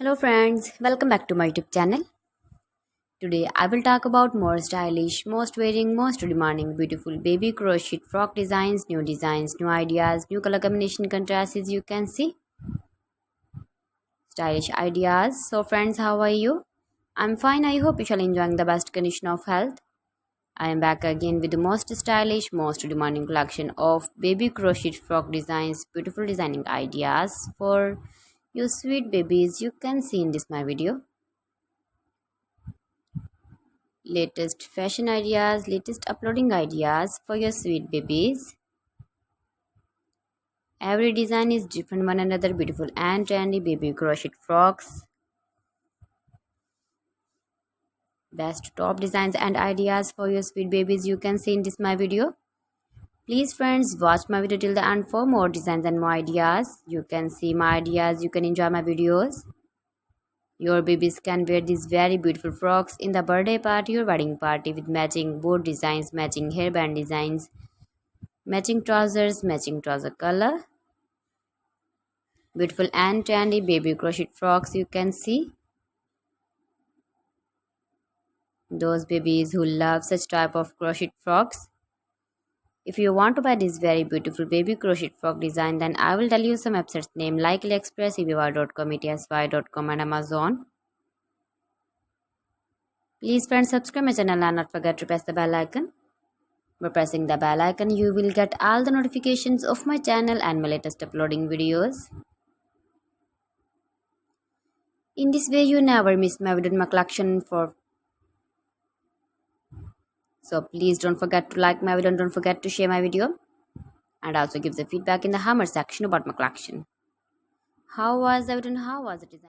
Hello friends, welcome back to my YouTube channel. Today I will talk about more stylish, most wearing, most demanding, beautiful baby crochet frock designs, new ideas, new color combination contrasts as you can see. Stylish ideas. So friends, how are you? I'm fine. I hope you shall enjoying the best condition of health. I am back again with the most stylish, most demanding collection of baby crochet frock designs, beautiful designing ideas for you sweet babies you can see in this my video. Latest fashion ideas, latest uploading ideas for your sweet babies. Every design is different one another, beautiful and trendy baby crochet frocks. Best top designs and ideas for your sweet babies you can see in this my video. Please friends, watch my video till the end for more designs and more ideas. You can see my ideas, you can enjoy my videos. Your babies can wear these very beautiful frocks in the birthday party or wedding party with matching board designs, matching hairband designs, matching trouser color. Beautiful and trendy baby crochet frocks you can see. Those babies who love such type of crochet frocks. If you want to buy this very beautiful baby crochet frock design, then I will tell you some websites name like AliExpress, eBay.com, ETSY.com and Amazon. Please friends, subscribe my channel and not forget to press the bell icon. By pressing the bell icon, you will get all the notifications of my channel and my latest uploading videos. In this way, you never miss my video in my collection for. So please don't forget to like my video and don't forget to share my video. And also give the feedback in the hammer section about my collection. How was the video and how was the design?